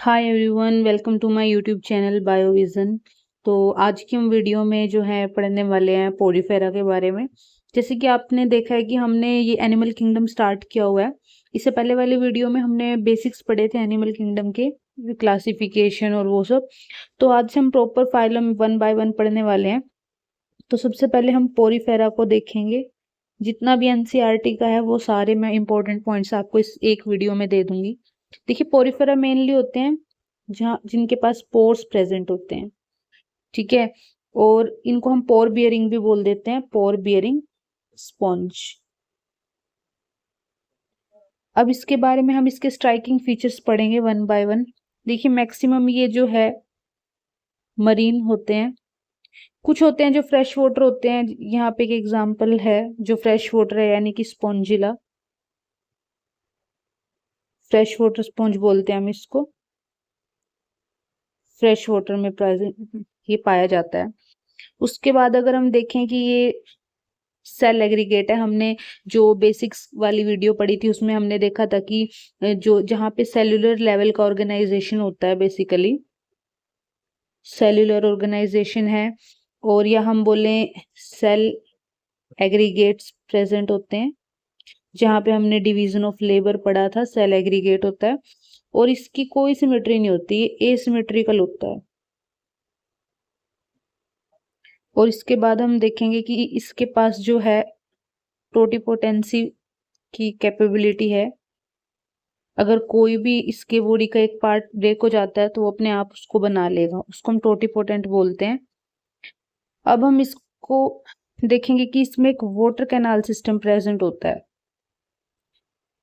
Hi everyone, welcome to my YouTube channel Biovision. तो आज की हम वीडियो में जो है पढ़ने वाले हैं पोरीफेरा के बारे में। जैसे कि आपने देखा है कि हमने ये एनिमल किंगडम स्टार्ट किया हुआ है। इससे पहले वाले वीडियो में हमने बेसिक्स पढ़े थे एनिमल किंगडम के, क्लासिफिकेशन और वो सब। तो आज से हम proper phylum one by one पढ़ने वाले हैं। तो सबसे पहले हम पोरीफेरा को देखेंगे। जितना भी एनसीईआरटी का है वो सारे मैं इंपॉर्टेंट पॉइंट्स आपको इस एक वीडियो में दे दूंगी। देखिए, पोरीफेरा मेनली होते हैं जहाँ जिनके पास पोर्स प्रेजेंट होते हैं, ठीक है। और इनको हम पोर बियरिंग भी बोल देते हैं, पोर बियरिंग स्पॉन्ज। अब इसके बारे में हम इसके स्ट्राइकिंग फीचर्स पढ़ेंगे वन बाय वन। देखिए, मैक्सिमम ये जो है मरीन होते हैं। कुछ होते हैं जो फ्रेश वाटर होते हैं। यहाँ पे एक एग्जांपल है जो फ्रेश वाटर है, यानी कि स्पॉन्जिला। फ्रेश वाटर स्पॉन्ज बोलते हैं हम इसको। फ्रेश वाटर में प्रेजेंट ये पाया जाता है। उसके बाद अगर हम देखें कि ये सेल एग्रीगेट है, हमने जो बेसिक्स वाली वीडियो पढ़ी थी उसमें हमने देखा था कि जो जहाँ पे सेलुलर लेवल का ऑर्गेनाइजेशन होता है, बेसिकली सेलुलर ऑर्गेनाइजेशन है, और या हम बोले सेल एग्रीगेट्स प्रेजेंट होते हैं। जहाँ पे हमने डिवीजन ऑफ लेबर पढ़ा था, सेल एग्रीगेट होता है और इसकी कोई सिमेट्री नहीं होती, ये एसिमेट्रिकल होता है। और इसके बाद हम देखेंगे कि इसके पास जो है टोटिपोटेंसी की कैपेबिलिटी है। अगर कोई भी इसके बॉडी का एक पार्ट ब्रेक हो जाता है तो वो अपने आप उसको बना लेगा, उसको हम टोटिपोटेंट बोलते हैं। अब हम इसको देखेंगे कि इसमें एक वाटर कैनाल सिस्टम प्रेजेंट होता है।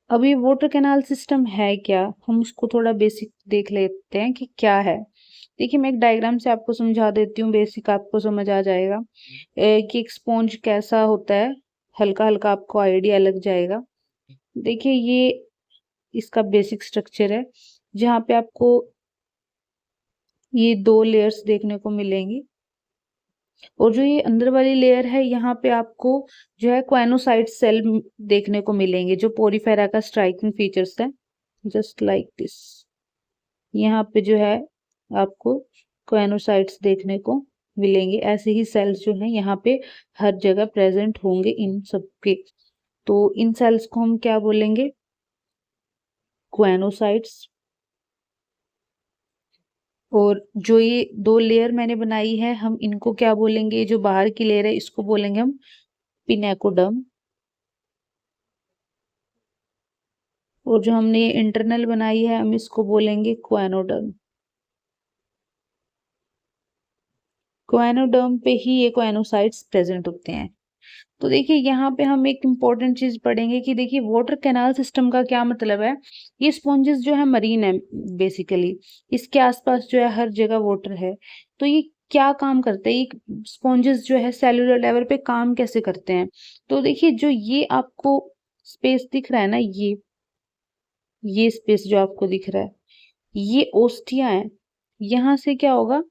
अब ये वाटर कैनाल सिस्टम है क्या, हम उसको थोड़ा बेसिक देख लेते हैं कि क्या है। देखिए, मैं एक डायग्राम से आपको समझा देती हूँ, बेसिक आपको समझ आ जाएगा कि एक स्पॉन्ज कैसा होता है। हल्का हल्का आपको आइडिया लग जाएगा। देखिए, ये इसका बेसिक स्ट्रक्चर है जहाँ पे आपको ये दो लेयर्स देखने को मिलेंगी। और जो ये अंदर वाली लेयर है, यहाँ पे आपको जो है क्वानोसाइट सेल देखने को मिलेंगे, जो पोरीफेरा का स्ट्राइकिंग फीचर्स है। जस्ट लाइक दिस, यहाँ पे जो है आपको क्वानोसाइट्स देखने को मिलेंगे। ऐसे ही सेल्स जो है यहाँ पे हर जगह प्रेजेंट होंगे इन सबके। तो इन सेल्स को हम क्या बोलेंगे? क्वानोसाइट्स। और जो ये दो लेयर मैंने बनाई है, हम इनको क्या बोलेंगे? जो बाहर की लेयर है इसको बोलेंगे हम पिनेकोडर्म। और जो हमने ये इंटरनल बनाई है, हम इसको बोलेंगे क्वानोडर्म। क्वानोडर्म पे ही ये क्वानोसाइट्स प्रेजेंट होते हैं। तो देखिए, यहाँ पे हम एक इम्पॉर्टेंट चीज पढ़ेंगे कि देखिए, वाटर कैनाल सिस्टम का क्या मतलब है। ये स्पॉन्जेस जो है मरीन है बेसिकली। इसके आसपास जो है हर जगह वाटर है। तो ये क्या काम करते हैं? ये स्पॉन्जेस जो है सेलुलर लेवल पे काम कैसे करते हैं? तो देखिए, जो ये आपको स्पेस दिख रहा है ना, ये स्पेस जो आपको दिख रहा है, ये ओस्टिया है। यहाँ से क्या होगा?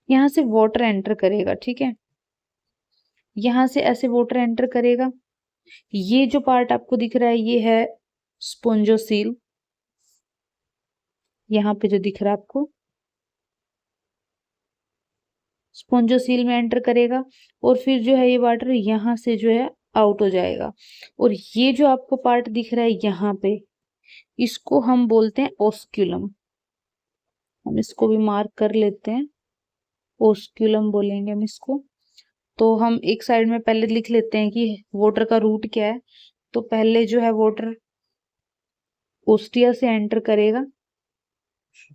यहाँ से वाटर एंटर करेगा, ठीक है। यहाँ से ऐसे वाटर एंटर करेगा। ये जो पार्ट आपको दिख रहा है ये है स्पोंजोसील। यहाँ पे जो दिख रहा है आपको, स्पोंजोसील में एंटर करेगा और फिर जो है ये वाटर यहाँ से जो है आउट हो जाएगा। और ये जो आपको पार्ट दिख रहा है यहाँ पे, इसको हम बोलते हैं ओस्क्यूलम। हम इसको भी मार्क कर लेते हैं, ओस्क्यूलम बोलेंगे हम इसको। तो हम एक साइड में पहले लिख लेते हैं कि वाटर का रूट क्या है। तो पहले जो है वाटर ओस्टिया से एंटर करेगा।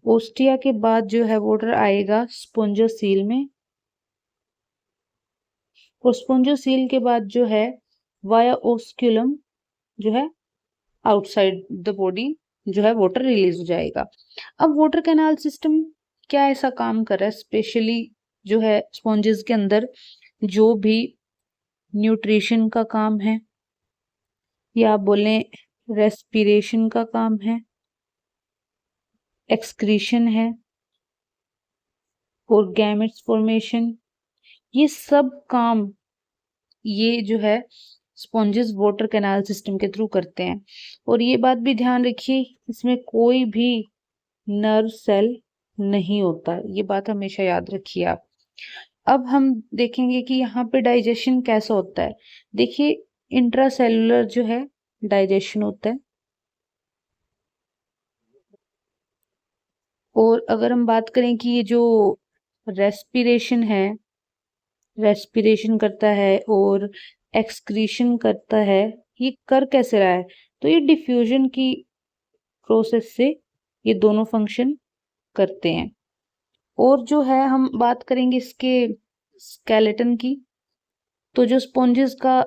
ओस्टिया के बाद जो है वाटर आएगा स्पोंजोसील में। और स्पोंजोसील के बाद जो है वाया ओस्क्यूलम जो है आउटसाइड द बॉडी जो है वाटर रिलीज हो जाएगा। अब वाटर कैनाल सिस्टम क्या ऐसा काम कर रहा है स्पेशली जो है स्पॉन्जेस के अंदर? जो भी न्यूट्रिशन का काम है, या आप बोलें रेस्पिरेशन का काम है, एक्सक्रीशन है और गैमेट्स फॉर्मेशन, ये सब काम ये जो है स्पॉन्जेस वाटर कैनाल सिस्टम के थ्रू करते हैं। और ये बात भी ध्यान रखिए, इसमें कोई भी नर्व सेल नहीं होता, ये बात हमेशा याद रखिए आप। अब हम देखेंगे कि यहाँ पे डाइजेशन कैसा होता है। देखिए इंट्रासेलुलर जो है डाइजेशन होता है, और अगर हम बात करें कि ये जो रेस्पिरेशन है, रेस्पिरेशन करता है और एक्सक्रीशन करता है, ये कर कैसे रहा है, तो ये डिफ्यूजन की प्रोसेस से ये दोनों फंक्शन करते हैं। और जो है हम बात करेंगे इसके स्केलेटन की, तो जो स्पॉन्जेस का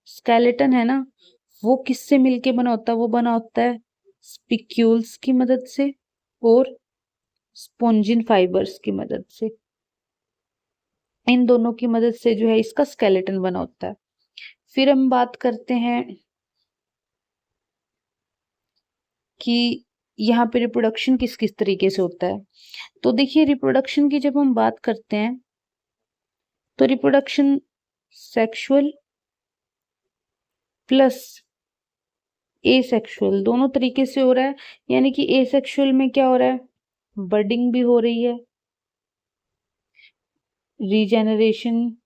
स्केलेटन है ना, वो किससे मिलके बना होता है, वो बना होता है स्पिक्यूल्स की मदद से और स्पॉन्जिन फाइबर्स की मदद से। इन दोनों की मदद से जो है इसका स्केलेटन बना होता है। फिर हम बात करते हैं कि यहाँ पे रिप्रोडक्शन किस किस तरीके से होता है। तो देखिए रिप्रोडक्शन की जब हम बात करते हैं तो रिप्रोडक्शन सेक्सुअल प्लस एसेक्सुअल दोनों तरीके से हो रहा है। यानी कि एसेक्सुअल में क्या हो रहा है, बर्डिंग भी हो रही है, रीजेनरेशन,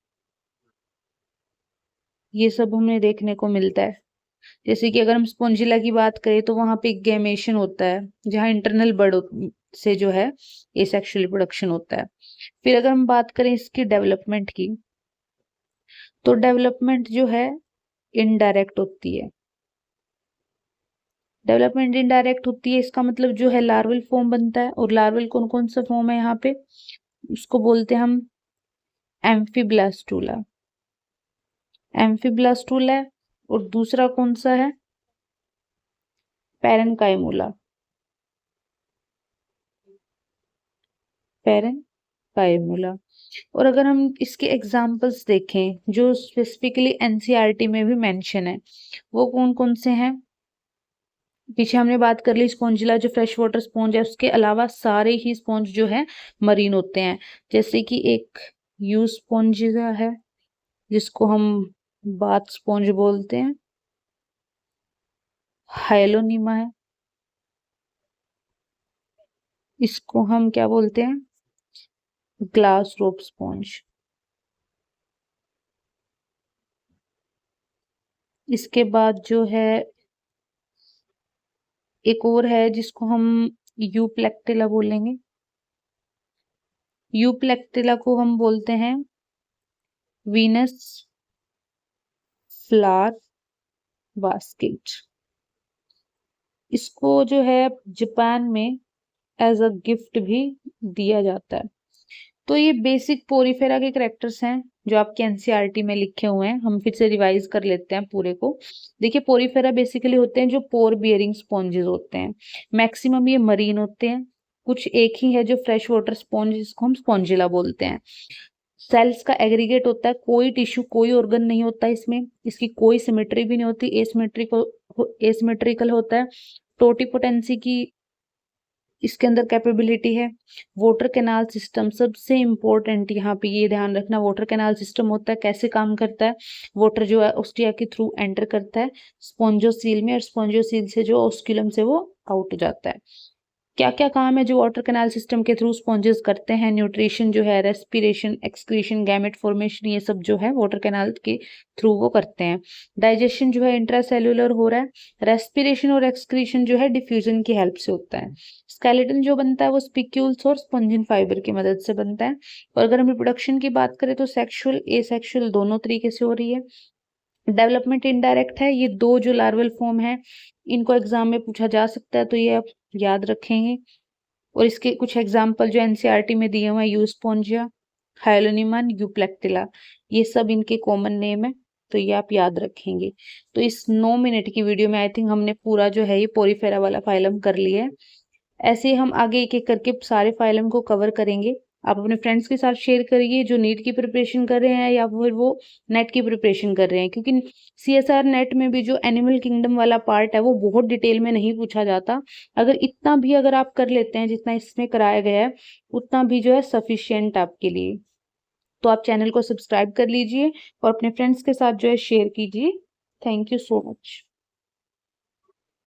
ये सब हमें देखने को मिलता है। जैसे कि अगर हम स्पोंजिला की बात करें तो वहां पे गैमेशन होता है, जहां इंटरनल बर्ड से जो है एसेक्सुअल रिप्रोडक्शन होता है। फिर अगर हम बात करें इसकी डेवलपमेंट की, तो डेवलपमेंट जो है इनडायरेक्ट होती है। डेवलपमेंट इनडायरेक्ट होती है, इसका मतलब जो है लार्वल फॉर्म बनता है। और लार्वल कौन कौन सा फॉर्म है यहाँ पे, उसको बोलते हैं हम एम्फीब्लास्टूला। एम्फीब्लास्टूला है, और दूसरा कौन सा है, पैरेनकाइमूला। पैरेनकाइमूला। और अगर हम इसके एग्जाम्पल्स देखें जो स्पेसिफिकली एनसीईआरटी में भी मेंशन है, वो कौन कौन से हैं। पीछे हमने बात कर ली स्पॉन्जिला जो फ्रेश वाटर स्पॉन्ज है, उसके अलावा सारे ही स्पॉन्ज जो है मरीन होते हैं। जैसे कि एक यू स्पॉन्जिला है जिसको हम बाथ स्पॉन्ज बोलते हैं, हाइलोनीमा है, इसको हम क्या बोलते हैं, ग्लास रोप स्पॉन्ज। इसके बाद जो है एक और है जिसको हम यूप्लेक्टिला बोलेंगे। यूप्लेक्टिला को हम बोलते हैं वीनस फ्लावर बास्केट। इसको जो है जापान में एज अ गिफ्ट भी दिया जाता है। तो ये बेसिक पोरीफेरा के कैरेक्टर्स हैं जो आपके एनसीईआरटी में लिखे हुए हैं। हम फिर से रिवाइज कर लेते हैं पूरे को। देखिए पोरीफेरा बेसिकली होते हैं जो पोर बियरिंग स्पॉन्जेस होते हैं। मैक्सिमम ये मरीन होते हैं, कुछ एक ही है जो फ्रेश वाटर स्पॉन्ज जिसको हम स्पॉन्जिला बोलते हैं। सेल्स का एग्रीगेट होता है, कोई टिश्यू कोई ऑर्गन नहीं होता इसमें, इसकी कोई सिमेट्री भी नहीं होती, एसिमेट्रिकल होता है। टोटिपोटेंसी की इसके अंदर कैपेबिलिटी है। वाटर कैनाल सिस्टम सबसे इंपॉर्टेंट, यहाँ पे ये ध्यान रखना, वाटर कैनाल सिस्टम होता है, कैसे काम करता है, वाटर जो है ऑस्टिया के थ्रू एंटर करता है स्पॉन्जोसील में, और स्पॉन्जोसील से जो ऑस्क्यूलम से वो आउट हो जाता है। क्या क्या काम है जो वाटर कैनाल सिस्टम के थ्रू स्पॉन्जेस करते हैं, न्यूट्रिशन जो है, रेस्पिरेशन, एक्सक्रीशन, गैमेट फॉर्मेशन, ये सब जो है वाटर कैनाल के थ्रू वो करते हैं। डाइजेशन जो है इंट्रासेल्युलर हो रहा है, रेस्पिरेशन और एक्सक्रीशन जो है डिफ्यूजन की हेल्प से होता है। स्केलेटन जो बनता है वो स्पिक्यूल्स और स्पॉन्जिन फाइबर की मदद से बनता है। और अगर हम रिप्रोडक्शन की बात करें तो सेक्सुअल एसेक्सुअल दोनों तरीके से हो रही है। डेवलपमेंट इनडायरेक्ट है, ये दो जो लार्वल फॉर्म है इनको एग्जाम में पूछा जा सकता है, तो ये आप याद रखेंगे। और इसके कुछ एग्जाम्पल जो एनसीईआरटी में दिए हुए हैं, यूस्पोंजिया, हाइलोनिमन, यूप्लेक्टिला, ये सब इनके कॉमन नेम है, तो ये आप याद रखेंगे। तो इस 9 मिनट की वीडियो में आई थिंक हमने पूरा जो है ये पोरीफेरा वाला फाइलम कर लिया है। ऐसे ही हम आगे एक एक करके सारे फाइलम को कवर करेंगे। आप अपने फ्रेंड्स के साथ शेयर करिए जो नीट की प्रिपरेशन कर रहे हैं या फिर वो नेट की प्रिपरेशन कर रहे हैं, क्योंकि सीएसआर नेट में भी जो एनिमल किंगडम वाला पार्ट है वो बहुत डिटेल में नहीं पूछा जाता। अगर इतना भी अगर आप कर लेते हैं जितना इसमें कराया गया है, उतना भी जो है सफिशियंट आपके लिए। तो आप चैनल को सब्सक्राइब कर लीजिए और अपने फ्रेंड्स के साथ जो है शेयर कीजिए। Thank you so much.